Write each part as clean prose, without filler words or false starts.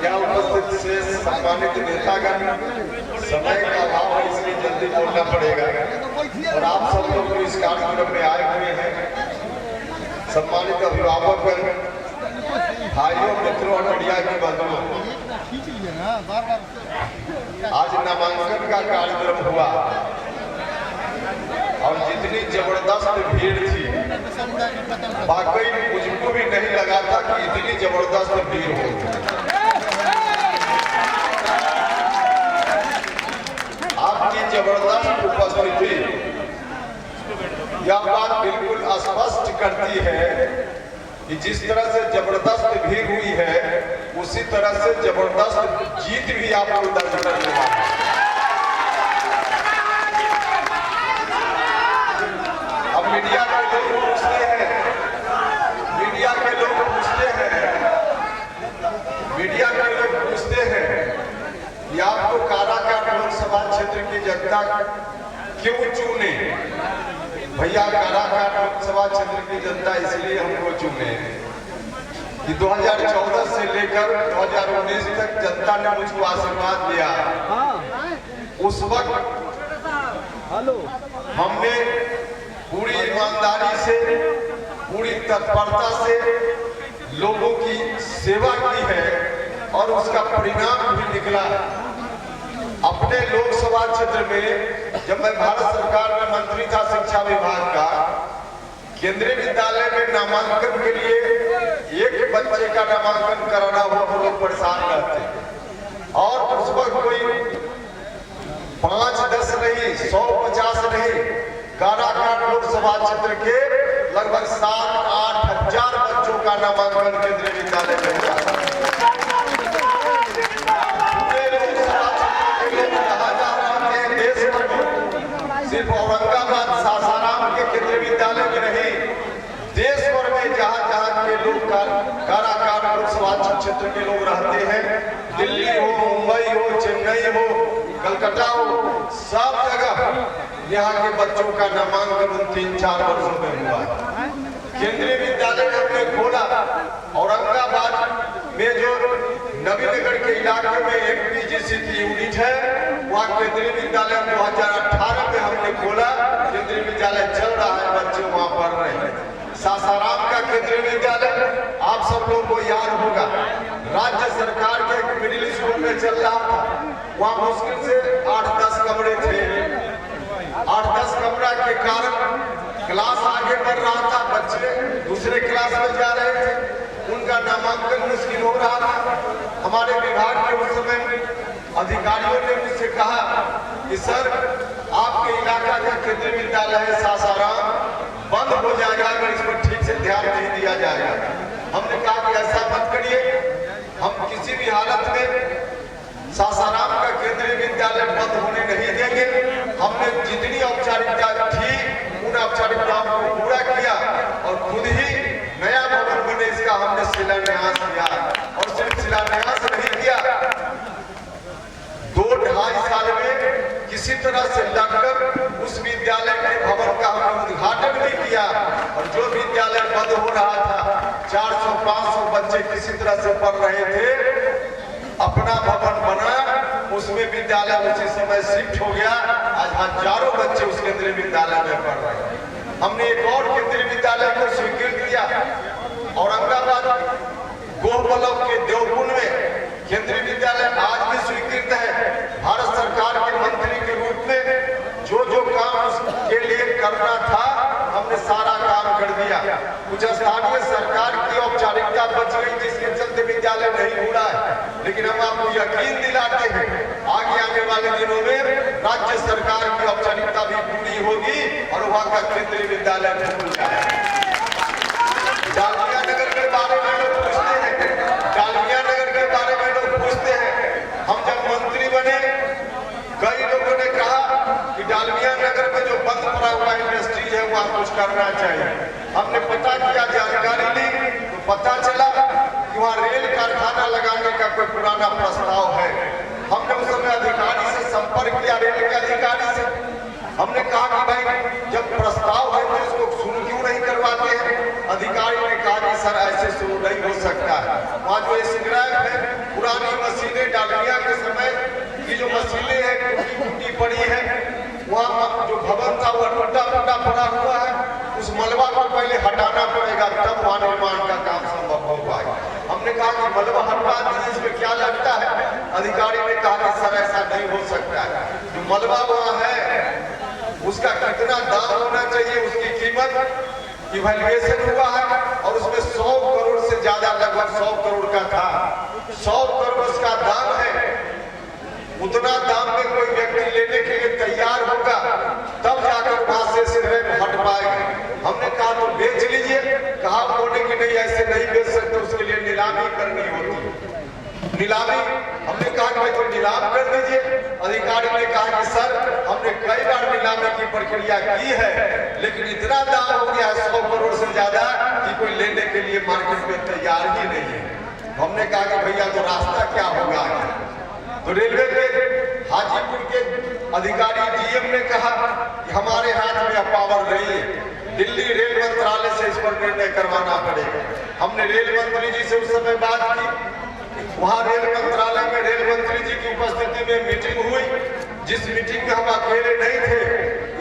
यहाँ उपस्थित से सम्मानित नेतागण, समय का अभाव है इसलिए जल्दी बोलना पड़ेगा और आप सब लोग इस कार्यक्रम में आए हुए हैं। सम्मानित अभिभावकगण, भाइयों, मित्रों और मीडिया की बंधुओं, आज नामांकन का कार्यक्रम हुआ और जितनी जबरदस्त भीड़ थी, वाकई मुझको भी नहीं लगा था कि इतनी जबरदस्त भीड़ होगी। आपकी जबरदस्त उपस्थिति यह बात बिल्कुल स्पष्ट करती है कि जिस तरह से जबरदस्त भीड़ हुई है, उसी तरह से जबरदस्त जीत भी आपको दर्ज करने वाला है। अब मीडिया के लोग पूछते हैं, कि आपको काराकाट लोकसभा क्षेत्र की जनता क्यों चुने? भैया, काराकाट लोकसभा क्षेत्र की जनता इसलिए हमको चुने कि 2014 से लेकर 2019 तक जनता ने मुझको आशीर्वाद दिया। उस वक्त हमने पूरी ईमानदारी से, पूरी तत्परता से लोगों की सेवा की है और उसका परिणाम भी निकला। अपने लोकसभा क्षेत्र में जब मैं भारत सरकार में मंत्री था शिक्षा विभाग का, केंद्रीय विद्यालय में नामांकन के लिए एक बच्चे का नामांकन कराना हो तो लोग परेशान रहते और उस वक्त कोई 5-10 नहीं, 100-50 नहीं, काराकाट लोकसभा क्षेत्र के लगभग 7-8 हजार बच्चों का नामांकन केंद्रीय विद्यालय में हुआ। सिर्फ औरंगाबाद सासाराम के केंद्रीय विद्यालय में नहीं, देश भर में जहाँ जहाँ के लोग काराकाट लोकसभा क्षेत्र के लोग रहते हैं, दिल्ली हो, मुंबई हो, चेन्नई हो, कलकत्ता हो, सब जगह यहाँ के बच्चों का नामांकन 3-4 वर्षों में हुआ है। केंद्रीय विद्यालय हमने खोला। औरंगाबाद में जो नवीनगढ़ के इलाके में एक पीजीसी की यूनिट है, वहाँ केंद्रीय विद्यालय 2018 में हमने खोला। केंद्रीय विद्यालय चल रहा है, बच्चे वहाँ पढ़ रहे हैं। सासाराम का केंद्रीय विद्यालय आप सब लोग को याद होगा, राज्य सरकार के मिडिल स्कूल में चल रहा था। वहाँ मुश्किल से 8-10 कमरे थे। 8-10 कमरा के कारण क्लास आगे बढ़ रहा था, बच्चे दूसरे क्लास में जा रहे थे, उनका नामांकन मुश्किल हो रहा था। हमारे विभाग के उस समय अधिकारियों ने मुझसे कहा कि सर, आपके इलाका का केंद्रीय विद्यालय है सासाराम, बंद हो जाएगा अगर इस पर ठीक से ध्यान नहीं दिया जाएगा। हमने कहा कि ऐसा मत करिए, हम किसी भी हालत में सासाराम का केंद्रीय विद्यालय बंद होने नहीं देंगे। हमने जितनी औपचारिकता थी उन औपचारिकताओं को पूरा किया और खुद ही नया भवन बने इसका हमने शिलान्यास किया। और सिर्फ शिलान्यास नहीं किया, 2-2.5 साल में किसी तरह से लगकर उस विद्यालय के भवन का हमने उद्घाटन भी किया। और जो विद्यालय बंद हो रहा था, 400-500 बच्चे किसी तरह से पढ़ रहे थे, अपना भवन बना, उसमें विद्यालय उसी समय शिफ्ट हो गया। आज हजारों बच्चे उस केंद्रीय विद्यालय में पढ़ रहे हैं। हमने एक और केंद्रीय विद्यालय को स्वीकृत किया। औरंगाबाद गोह ब्लॉक के देवकुंड में केंद्रीय विद्यालय आज भी स्वीकृत है। भारत सरकार के मंत्री के रूप में जो जो काम उसके लिए करना था, हमने सारा काम कर दिया। कुछ स्थानीय सरकार की औपचारिकता बच गई जिसके चलते विद्यालय नहीं हुआ है, लेकिन हम आपको यकीन दिलाते हैं आगे आने वाले दिनों में राज्य सरकार की औपचारिकता भी पूरी होगी और वहाँ का केंद्रीय विद्यालय खुल जाएगा। डालमिया नगर के बारे में लोग पूछते हैं, डालमिया नगर के बारे में लोग पूछते हैं। हम जब मंत्री बने, कई लोगों ने कहा कि डालमिया नगर में जो बंद पड़ा हुआ इंडस्ट्रीज है वहाँ कुछ करना चाहिए। हमने पता किया, जानकारी ली तो पता चला कि वहाँ रेल कारखाना लगाने का कोई पुराना प्रस्ताव है। हमने उस समय अधिकारी से संपर्क किया, रेल के अधिकारी से। हमने कहा कि भाई जब प्रस्ताव है तो इसको शुरू क्यों नहीं करवाते हैं? अधिकारी ने कहा कि सर ऐसे शुरू नहीं हो सकता सकता है। वहाँ जो स्क्रैप है, पुरानी मशीनें डालिया के समय की जो मशीनें हैं टूटी पड़ी है, वहाँ जो भवन था वो टूटा फूटा पड़ा हुआ है, उस मलबा को पहले हटाना पड़ेगा, तब वहाँ निर्माण का काम संभव हो पाएगा। हमने कहा कि मलबा हटा दीजिए, इसमें क्या लगता है? अधिकारी ने कहा कि सर ऐसा नहीं हो सकता है, जो मलबा वहाँ है उसका कितना दाम होना चाहिए, उसकी कीमत इवैल्यूएशन हुआ है और उसमें 100 करोड़ से ज्यादा, लगभग 100 करोड़ का था, 100 करोड़ उसका दाम है। उतना दाम में कोई व्यक्ति लेने के लिए तैयार होगा तब जाकर वहां से स्क्रैप हट पाएगा। हमने कहा तो बेच लीजिए, कहा उन्होंने कि नहीं ऐसे नहीं बेच सकते, उसके लिए नीलामी करनी होती। नीलामी, हमने कहा कि भाई तो नीलाम कर दीजिए। अधिकारी ने कहा कि सर हमने कई बार नीलामी की प्रक्रिया की है, लेकिन इतना दाम हो गया है 100 करोड़ से ज्यादा कि कोई लेने के लिए मार्केट में तैयार ही नहीं है। हमने कहा कि भैया तो रास्ता क्या होगा? तो रेलवे के हाजीपुर के अधिकारी डीएम ने कहा कि हमारे हाथ में पावर नहीं है, दिल्ली रेल मंत्रालय से इस पर निर्णय करवाना पड़ेगा। हमने रेल मंत्री जी से उस समय बात की, वहाँ रेल मंत्रालय में रेल मंत्री जी की उपस्थिति में मीटिंग हुई, जिस मीटिंग में हम अकेले नहीं थे,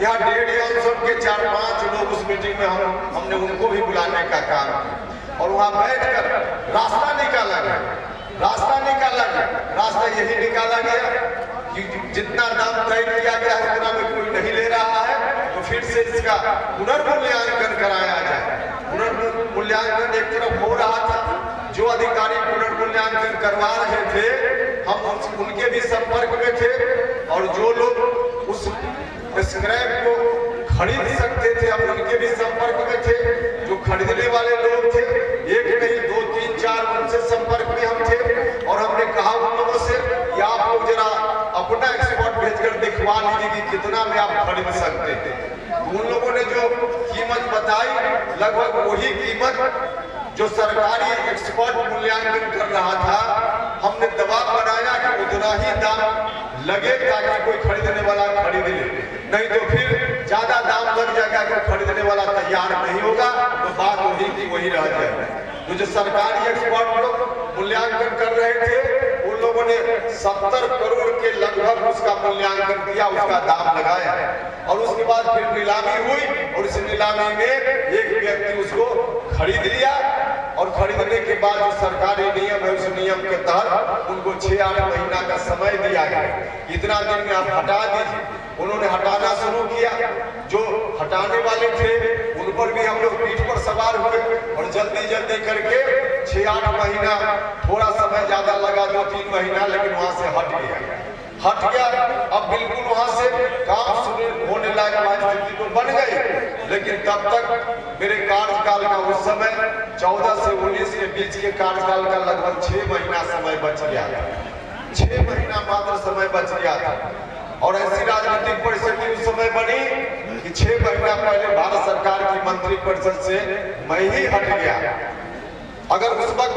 यहाँ डेढ़ के 4-5 लोग उस मीटिंग में हमने उनको भी बुलाने का काम किया और वहाँ बैठकर रास्ता निकाला गया। रास्ता यही निकाला गया कि जितना दाम तय किया गया है उतना में कोई नहीं ले रहा है, तो फिर से इसका पुनर्मूल्यांकन कराया जाए। पुनर्मूल्यांकन एक तरफ हो रहा था, जो अधिकारी पुनर्मूल्यांकन करवा रहे थे हम उनके भी संपर्क में थे, और जो लोग उस स्क्रैप को खरीद सकते थे हम उनके भी संपर्क में थे। जो खरीदने वाले लोग थे, एक नहीं 2, 3, 4 उनसे संपर्क में हम थे और हमने कहा उन लोगों से कि आप लोग जरा अपना एक्सपर्ट भेजकर दिखवा लीजिए कि कितना में आप खरीद सकते थे। उन लोगों ने जो कीमत बताई, लगभग वही कीमत जो सरकारी एक्सपर्ट मूल्यांकन कर रहा था, हमने दबाव बनाया कि उतना ही दाम लगे ताकि कोई खरीदने वाला खरीद ले, नहीं तो फिर ज्यादा दाम लग जाएगा कि खरीदने वाला तैयार नहीं होगा, तो बात वही की वही रह जाएगी। तो जो सरकारी एक्सपर्ट लोग मूल्यांकन कर रहे थे, उन लोगों ने 70 करोड़ के लगभग उसका मूल्यांकन किया, उसका दाम लगाया और उसके बाद फिर नीलामी हुई और इस नीलामी में एक व्यक्ति उसको खरीद लिया और खरीदने के बाद जो सरकारी नियम है उस नियम के तहत उनको 6-8 महीना का समय दिया गया, इतना दिन में आप हटा दीजिए। उन्होंने हटाना शुरू किया, जो हटाने वाले थे उन पर भी हम लोग पीठ पर सवार हुए और जल्दी करके 6-8 महीना, थोड़ा समय ज्यादा लगा 2-3 महीना, लेकिन वहां से हट गया। अब बिल्कुल वहां से काम शुरू होने लायक स्थिति तो बन गई, लेकिन तब तक मेरे कार्यकाल का उस समय 14 से 19 के बीच के कार्यकाल का लगभग 6 महीना समय बच गया, 6 महीना मात्र समय बच गया था। और ऐसी राजनीतिक परिस्थिति उस समय बनी कि 6 महीना पहले भारत सरकार की मंत्री परिषद से मैं ही हट गया। अगर उस वक्त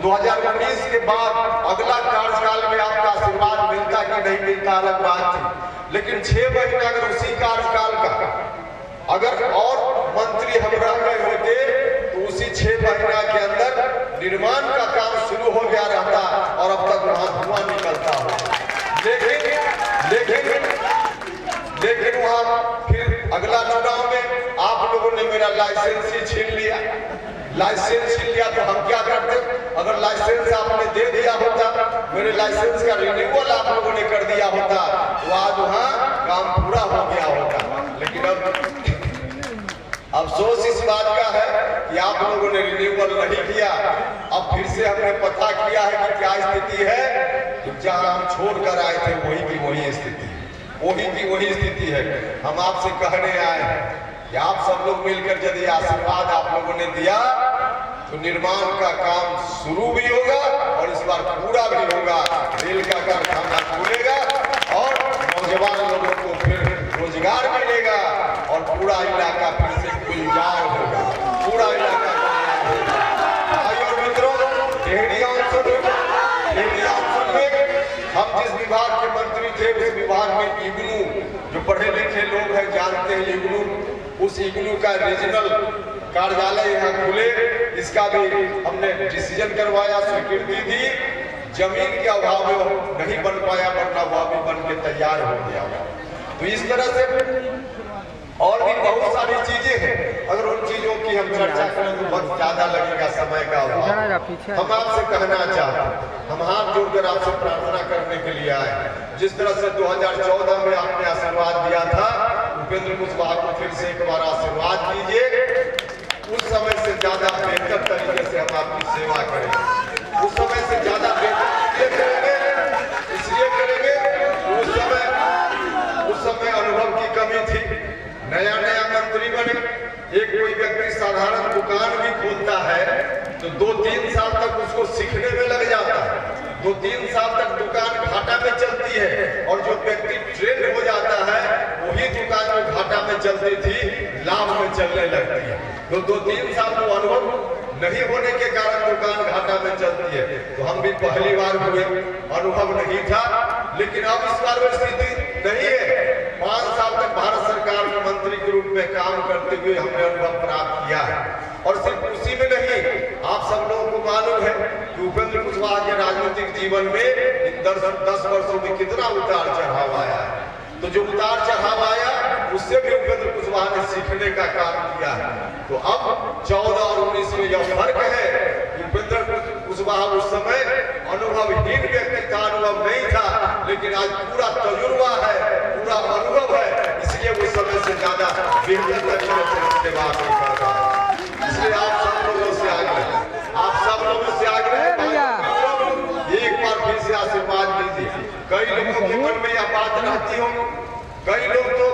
2019 के बाद अगला कार्यकाल में आपका आशीर्वाद मिलता कि नहीं मिलता अलग बात थी, लेकिन 6 महीना अगर उसी कार्यकाल का अगर और मंत्री हम रह गए होते तो उसी 6 महीना के अंदर निर्माण का काम शुरू हो गया रहता और अब तक वहां धुआं निकलता हो। लेकिन वहां फिर अगला चुनाव में आप लोगों ने मेरा लाइसेंस ही छीन लिया। तो हम क्या करते? अगर लाइसेंस आपने दे दिया होता, मेरे लाइसेंस का रिन्यूअल आप लोगों ने कर दिया होता, तो आज वहां काम पूरा हो गया होता। लेकिन अब अफसोस इस बात का है कि आप लोगों ने रिन्यूअल नहीं किया। अब फिर से हमने पता किया है कि क्या स्थिति है, तो जहां हम छोड़ कर आए थे वही की वही स्थिति है। हम आपसे कहने आए हैं कि आप सब लोग मिलकर यदि आशीर्वाद आप लोगों ने दिया तो निर्माण का काम शुरू भी होगा और इस बार पूरा भी होगा। रेल का कारखाना खुलेगा और नौजवान लोगों को फिर रोजगार मिलेगा और पूरा इलाका फिर से गुलजार होगा, पूरा इलाका भाई और मित्रों, हम जिस विभाग के मंत्री थे उस विभाग में इग्नू, जो पढ़े लिखे लोग हैं जानते हैं इग्नू, उस इग्नू का रीजनल कार्यालय यहाँ खुले, इसका भी हमने डिसीजन करवाया, स्वीकृति दी, जमीन के अभाव में वो नहीं बन पाया, वरना वो भी बन के तैयार हो गया। तो इस तरह से और भी बहुत सारी चीजें हैं। अगर उन चीजों की हम चर्चा करें तो बहुत ज्यादा लगेगा, समय का अभाव। हम आपसे कहना चाहते हैं, हम हाथ जोड़कर आपसे प्रार्थना करने के लिए आए। जिस तरह से 2014 में आपने आशीर्वाद दिया था, उपेंद्र कुशवाहा को फिर से एक बार आशीर्वाद दीजिए। उस समय से ज्यादा बेहतर तरीके से हम आपकी सेवा करेंगे। उस समय से ज्यादा बेहतर करेंगे, इसलिए करेंगे उस समय अनुभव की कमी थी। नया मंत्री बने, एक कोई व्यक्ति साधारण दुकान भी खोलता है तो 2-3 साल तक उसको सीखने में लग जाता है। 2-3 साल तक दुकान घाटा में चलती है, और जो व्यक्ति ट्रेंड हो जाता है वही दुकान जो घाटा में चलती थी लाभ में चलने लगती है। तो 2-3 साल को अनुभव नहीं होने के कारण दुकान घाटा में चलती है। तो हम भी पहली बार हुए, अनुभव नहीं था, लेकिन अब इस बार वो स्थिति नहीं है। 5 साल तक भारत सरकार में मंत्री के रूप में काम करते हुए हमने अनुभव प्राप्त किया है। और सिर्फ उसी में नहीं, आप सब लोगों को मालूम है कि उपेंद्र कुशवाहा के राजनीतिक जीवन में इन 10 वर्षों में कितना उतार चढ़ाव आया है। तो जो उतार चढ़ाव आया उससे भी उपेंद्र कुशवाहा ने सीखने का काम किया है। तो अब 14 और 19 में यह फर्क है। उपेंद्र कुशवाहा उस समय अनुभवहीन व्यक्ति था, अनुभव नहीं था, लेकिन आज पूरा तजुर्बा है, पूरा अनुभव है, इसलिए उस समय से ज्यादा बेहतर तरीके से सेवा कर रहा है। इसलिए आप सब लोगों से आग्रह एक बार फिर से आशीर्वाद दीजिए। कई लोगों के मन में यह बात रहती हो, कई लोग तो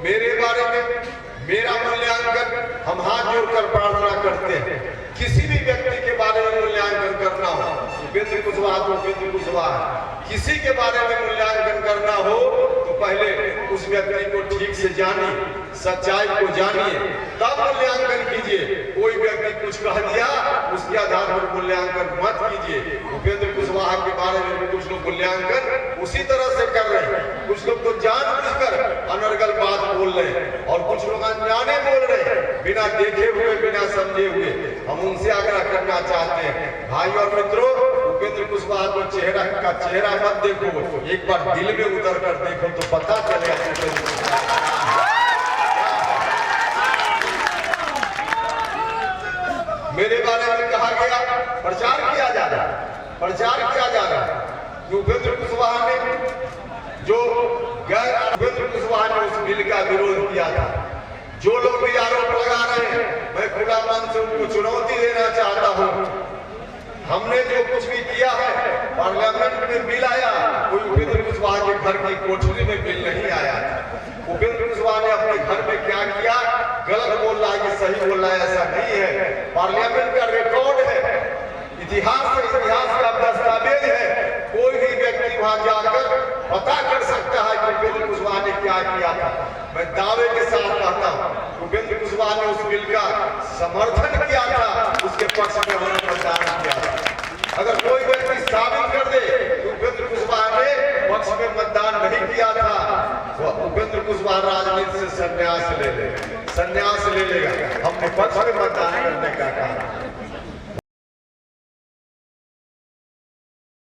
मेरे बारे में, मेरा मूल्यांकन हम हाथ जोड़कर प्रार्थना करते हैं। किसी भी व्यक्ति के बारे में मूल्यांकन करना हो, उपेंद्र कुशवाहा तो उपेंद्र कुशवाहा, किसी के बारे में मूल्यांकन करना हो तो पहले उस व्यक्ति को ठीक से जानिए, सच्चाई को जानिए, तब मूल्यांकन कीजिए। कोई व्यक्ति कुछ कह दिया उसके आधार पर मूल्यांकन मत कीजिए। उपेंद्र कुशवाहा के बारे में कुछ लोग मूल्यांकन उसी तरह से कर रहे हैं। कुछ लोग तो जानबूझकर अनर्गल बात बोल रहे हैं, और कुछ लोग अनजाने बोल रहे हैं, बिना देखे हुए, बिना समझे हुए। हम उनसे आग्रह करना चाहते हैं, भाई और मित्रों, उपेंद्र कुशवाहा को चेहरा मत देखो, एक बार दिल में उतर कर देखो तो पता चलेगा। मेरे बारे में कहा गया, प्रचार किया जा रहा है कि उपेंद्र कुशवाहा ने जो उपेंद्र कुशवाहा ने उस बिल का विरोध किया था। जो लोग भी आरोप लगा रहे हैं, मैं खुला मन से उनको चुनौती देना चाहता हूँ। हमने जो कुछ भी किया है, पार्लियामेंट में बिल आया, कोई उपेंद्र कुशवाहा के घर की कोठरी में बिल नहीं आया। उपेंद्र कुशवाहा ने अपने घर में क्या किया, गलत बोल रहा है कि सही बोल रहा है, ऐसा नहीं है। पार्लियामेंट का रिकॉर्ड है, इतिहास का दस्तावेज है। कोई भी व्यक्ति वहां जाकर पता कर सकता है कि उपेंद्र कुशवाहा ने क्या किया था। मैं दावे के साथ कहता हूँ, उपेंद्र कुशवाहा ने उस बिल का समर्थन किया था, उसके पक्ष में उन्होंने मतदान किया था। अगर कोई व्यक्ति साबित कर दे कि उपेंद्र कुशवाहा ने पक्ष में मतदान नहीं किया था, तो उपेंद्र कुशवाहा राजनीति से संन्यास ले लेगा। हमने पक्ष में मतदान करने का कहा।